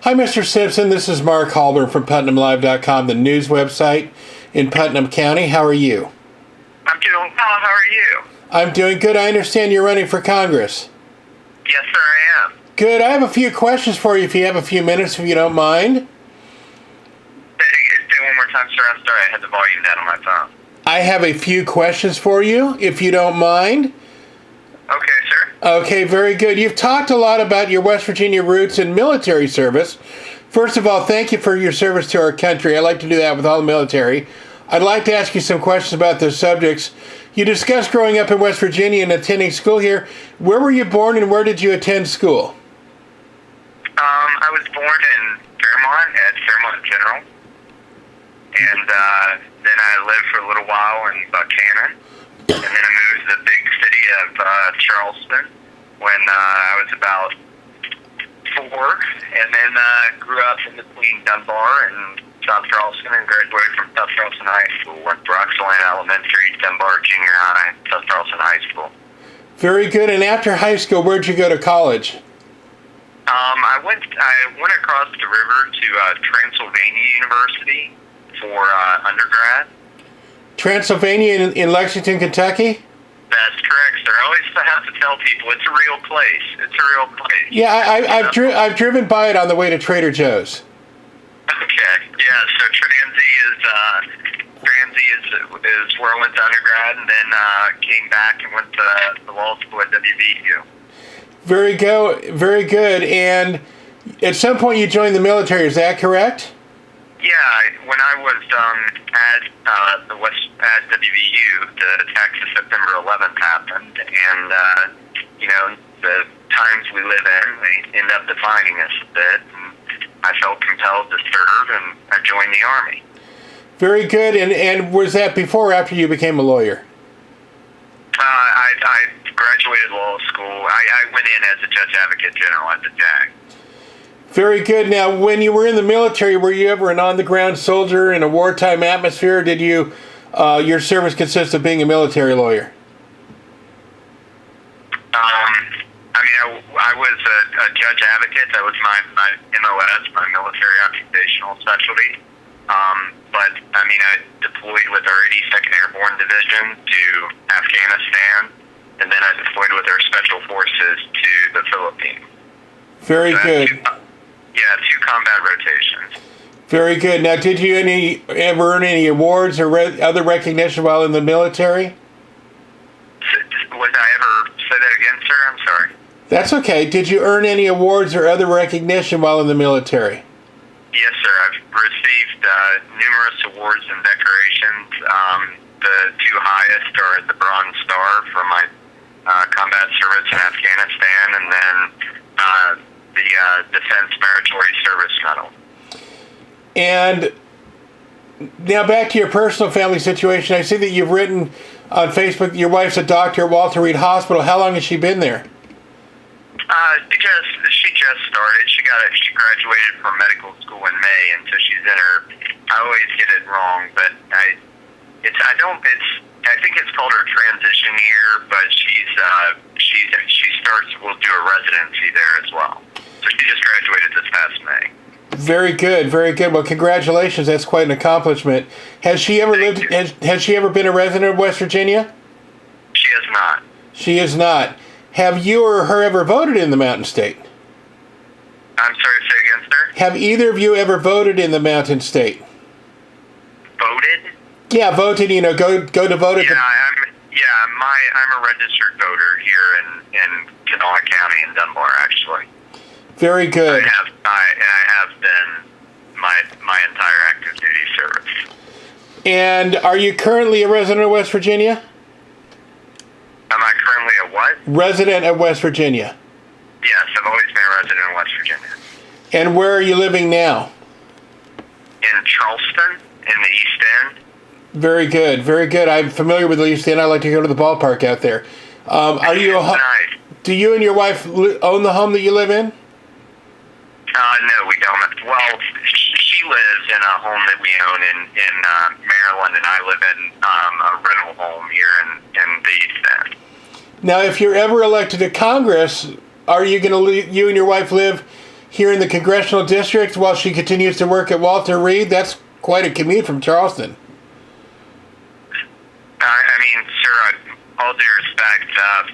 Hi, Mr. Simpson. This is Mark Halburn from PutnamLive.com, the news website in Putnam County. How are you? I'm doing well. How are you? I'm doing good. I understand you're running for Congress. Yes, sir, I am. Good. I have a few questions for you if you have a few minutes, if you don't mind. Say one more time, sir. I'm sorry. I had the volume down on my phone. I have a few questions for you, if you don't mind. Okay, sir. Okay, very good. You've talked a lot about your West Virginia roots and military service. First of all, thank you for your service to our country. I like to do that with all the military. I'd like to ask you some questions about those subjects. You discussed growing up in West Virginia and attending school here. Where were you born and where did you attend school? I was born in Fairmont at Fairmont General. And then I lived for a little while in Buchanan. And then I moved to the big city of Charleston when I was about 4. And then grew up in between Dunbar and South Charleston and graduated from South Charleston High School. Went to Roxland Elementary, Dunbar Junior High, South Charleston High School. Very good. And after high school, where'd you go to college? I went across the river to Transylvania University for undergrad. Transylvania in Lexington, Kentucky? That's correct, sir. I always have to tell people it's a real place. It's a real place. Yeah, I've driven by it on the way to Trader Joe's. Okay. Yeah. So Transy is where I went to undergrad, and then came back and went to the law school at WVU. Very good. And at some point you joined the military. Is that correct? Yeah. When I was at WVU, the attacks of September 11th happened, and the times we live in, they end up defining us a bit. And I felt compelled to serve, and I joined the Army. Very good. And was that before or after you became a lawyer? I graduated law school. I went in as a Judge Advocate General at the JAG. Very good. Now, when you were in the military, were you ever an on-the-ground soldier in a wartime atmosphere? Or did you, your service consist of being a military lawyer? I was a Judge Advocate. That was my MOS, my military occupational specialty. But I deployed with our 82nd Airborne Division to Afghanistan, and then I deployed with our Special Forces to the Philippines. Very good. Two combat rotations. Very good. Now, did you ever earn any awards or other recognition while in the military? Would I ever say that again, sir? I'm sorry. That's okay. Did you earn any awards or other recognition while in the military? Yes, sir. I've received numerous awards and decorations. The 2 highest are the Bronze Star for my combat service in Afghanistan, and then the Defense Meritorious Service Medal. And now back to your personal family situation. I see that you've written on Facebook your wife's a doctor at Walter Reed Hospital. How long has she been there? She just started. She graduated from medical school in May, and so she's in her. I always get it wrong, but I think it's called her transition year. But will do a residency there as well. So she just graduated this past May. Very good, very good. Well, congratulations. That's quite an accomplishment. Has she ever has she ever been a resident of West Virginia? She has not. She has not. Have you or her ever voted in the Mountain State? I'm sorry, say again, sir? Have either of you ever voted in the Mountain State? Voted? Yeah, voted, go to vote at I'm a registered voter here in Kanawha County in Dunbar, actually. Very good. I have been my entire active duty service. And are you currently a resident of West Virginia? Am I currently a what? Resident of West Virginia. Yes, I've always been a resident of West Virginia. And where are you living now? In Charleston, in the East End. Very good, very good. I'm familiar with the East End. I like to go to the ballpark out there. Nice. Do you and your wife own the home that you live in? No, we don't. Well, she lives in a home that we own in Maryland, and I live in a rental home here in the East End. Now, if you're ever elected to Congress, are you going to you and your wife live here in the congressional district while she continues to work at Walter Reed? That's quite a commute from Charleston. I mean, sir, all due respect,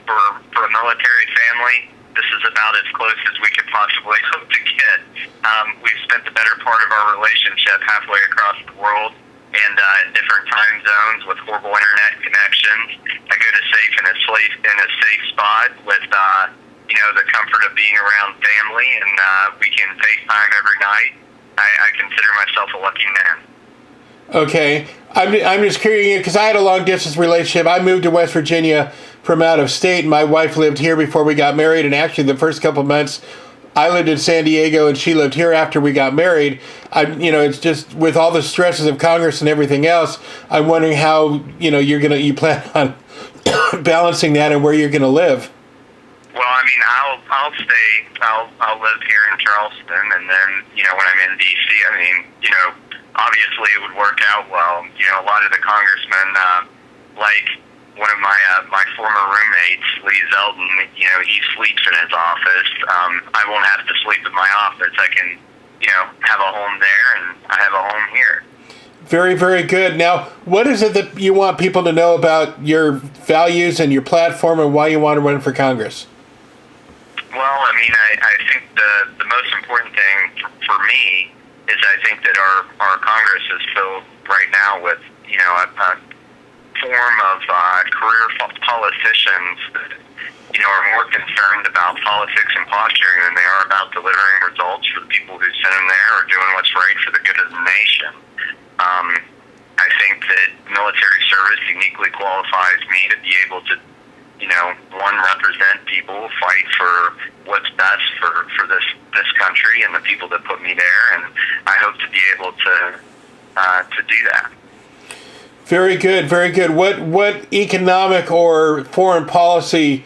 for a military family, this is about as close as we could possibly hope to get. We've spent the better part of our relationship halfway across the world and in different time zones with horrible internet connections. I go to safe in a safe spot with the comfort of being around family, and we can FaceTime every night. I consider myself a lucky man. Okay, I'm just curious because I had a long distance relationship. I moved to West Virginia from out of state, and my wife lived here before we got married. And actually, the first couple months, I lived in San Diego, and she lived here after we got married. It's just with all the stresses of Congress and everything else. I'm wondering how you plan on balancing that and where you're gonna live. Well, I mean, I'll live here in Charleston, and then when I'm in D.C., I mean, obviously it would work out well. A lot of the congressmen, like one of my former roommates, Lee Zeldin, he sleeps in his office. I won't have to sleep in my office. I can, have a home there, and I have a home here. Very, very good. Now, what is it that you want people to know about your values and your platform and why you want to run for Congress? Well, I mean, I think the most important thing for me is I think that our Congress is filled right now with, a form of career politicians that, are more concerned about politics and posturing than they are about delivering results for the people who sent them there or doing what's right for the good of the nation. I think that military service uniquely qualifies me to be able to, one, represent people, fight for what's best for this country and the people that put me there, and I hope to be able to do that. Very good, very good. What economic or foreign policy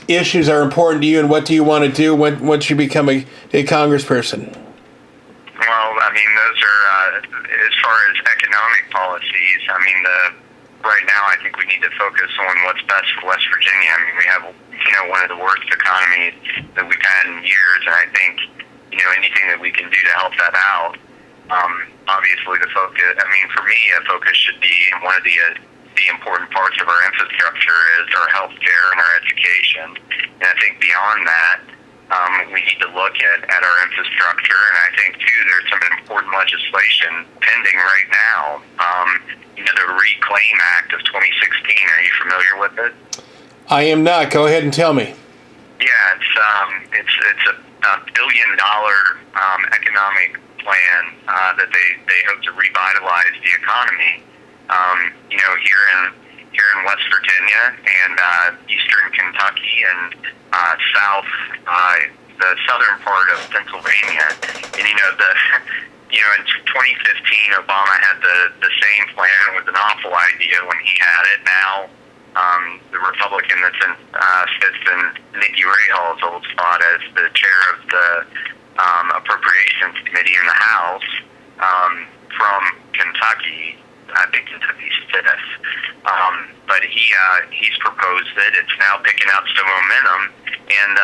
issues are important to you, and what do you want to do once you become a congressperson? Well, I mean, those are, as far as economic policies, I mean, right now I think we need to focus on what's best for West Virginia. I mean, we have, one of the worst economies that we've had in years, and I think, anything that we can do to help that out. Obviously the focus, I mean, for me, a focus should be, and one of the important parts of our infrastructure is our healthcare and our education. And I think beyond that, we need to look at our infrastructure, and I think, too, there's some important legislation pending right now. The Reclaim Act of 2016, are you familiar with it? I am not. Go ahead and tell me. Yeah, it's a $1 billion economic plan that they hope to revitalize the economy. Here in West Virginia and Eastern Kentucky and the southern part of Pennsylvania. And in 2015, Obama had the same plan. It was an awful idea when he had it. Now, the Republican sits in Nikki Rahal's old spot as the chair of the Appropriations Committee in the House from Kentucky. I think Kentucky's fifth. But he's proposed it. It's now picking up some momentum, and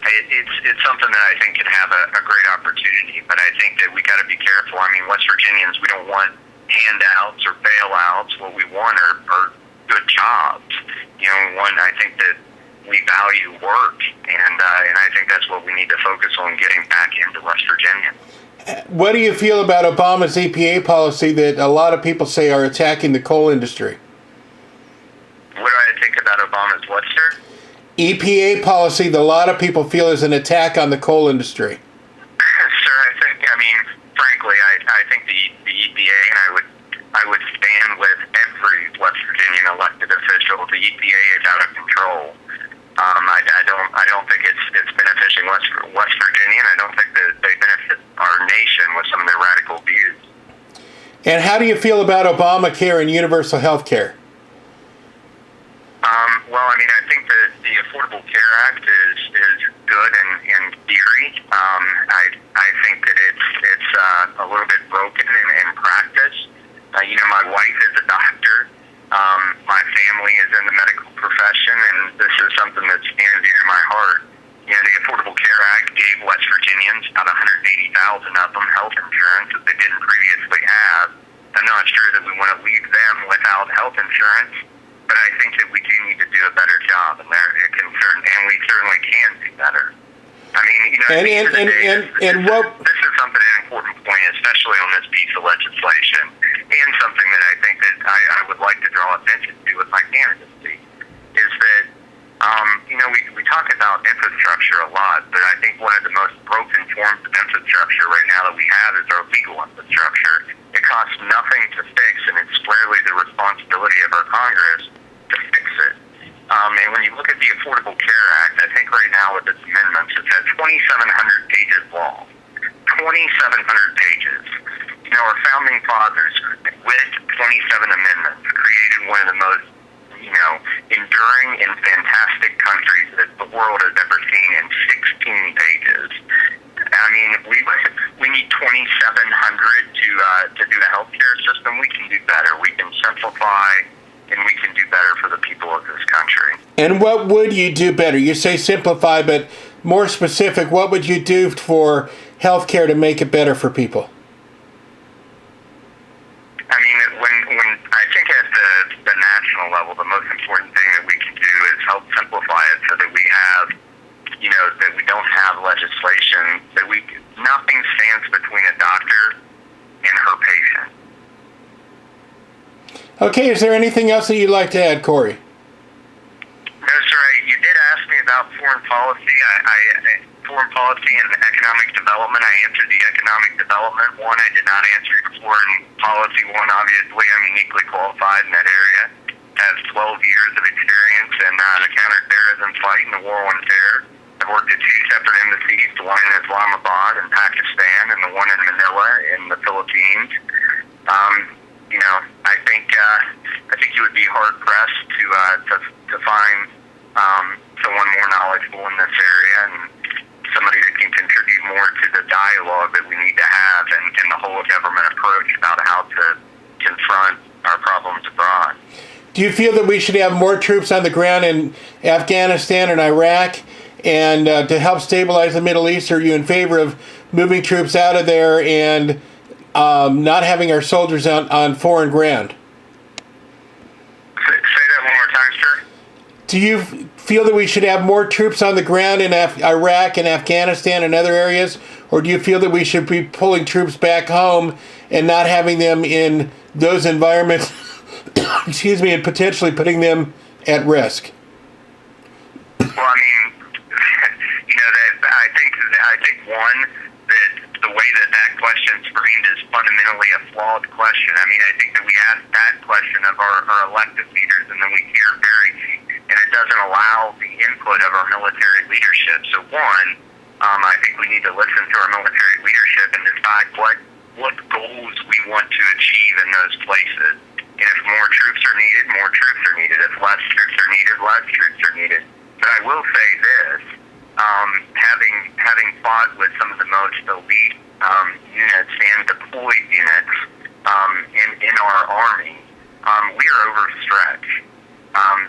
it's something that I think can have a great opportunity. But I think that we got to be careful. I mean, West Virginians, we don't want handouts or bailouts. What we want are good jobs. I think that we value work, and I think that's what we need to focus on, getting back into West Virginia. What do you feel about Obama's EPA policy that a lot of people say are attacking the coal industry? What do I think about Obama's what, sir? EPA policy that a lot of people feel is an attack on the coal industry. Sir, frankly, I think the EPA, and I would stand with every West Virginian elected official. The EPA is out of control. I don't think it's benefiting West Virginia, and I don't think that they benefit our nation with some of their radical views. And how do you feel about Obamacare and universal health care? I think that the Affordable Care Act is good in theory. I think that it's a little bit broken in practice. My wife is a doctor. My family is in the medical profession, and this is something that's near and dear to my heart. The Affordable Care Virginians, about 180,000 of them, health insurance that they didn't previously have. I'm not sure that we want to leave them without health insurance, but I think that we do need to do a better job, and we certainly can do better. I mean, you know, this is something an important point, especially on this piece of legislation, and something that I think that I would like to draw attention to with my candidacy, is that, you know, we talk about infrastructure a lot, but I think one of the most broken forms of infrastructure right now that we have is our legal infrastructure. It costs nothing to fix, and it's squarely the responsibility of our Congress to fix it. And when you look at the Affordable Care Act, I think right now with its amendments, it's at 2,700 pages long. 2,700 pages. You know, our founding fathers, with 27 amendments, created one of the most, you know, enduring and fantastic countries that the world has ever seen in 16 pages. I mean, we need 2,700 to do a healthcare system. We can do better. We can simplify, and we can do better for the people of this country. And what would you do better? You say simplify, but more specific, what would you do for healthcare to make it better for people? I mean, when I think at the national level, the most important thing that we can do is help simplify it so that we have, you know, that we don't have legislation, that nothing stands between a doctor and her patient. Okay, is there anything else that you'd like to add, Corey? No, sir. You did ask me about foreign policy. Foreign policy and economic development. I answered the economic development one. I did not answer the foreign policy one. Obviously, I'm uniquely qualified in that area. I have 12 years of experience in the counterterrorism fight and the war on terror. I've worked at two separate embassies, the one in Islamabad in Pakistan and the one in Manila in the Philippines. You know, I think you would be hard pressed to find someone more knowledgeable in this area and somebody that can contribute more to the dialogue that we need to have and the whole government approach about how to confront our problems abroad. Do you feel that we should have more troops on the ground in Afghanistan and Iraq and to help stabilize the Middle East? Or are you in favor of moving troops out of there and not having our soldiers out on foreign ground? Say that one more time, sir. Do you feel that we should have more troops on the ground in Iraq and Afghanistan and other areas? Or do you feel that we should be pulling troops back home and not having them in those environments, excuse me, and potentially putting them at risk? Well, I mean, you know, I think one, that the way that question's framed is fundamentally a flawed question. I mean, I think that we ask that question of our elected leaders, and then we hear and it doesn't allow the input of our military leadership. So one, I think we need to listen to our military leadership and decide what goals we want to achieve in those places. And if more troops are needed, more troops are needed. If less troops are needed, less troops are needed. But I will say this, having fought with some of the most elite units and deployed units in our Army, we are overstretched.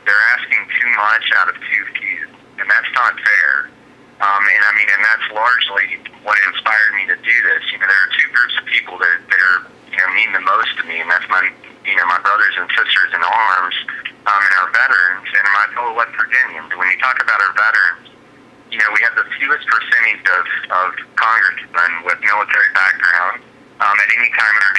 They're asking too much out of too few, and that's not fair. And that's largely what inspired me to do this. You know, there are two groups of people that are, you know, mean the most to me, and that's my brothers and sisters in arms, and our veterans, and my fellow West Virginians. When you talk about our veterans, you know, we have the fewest percentage of congressmen with military background at any time in our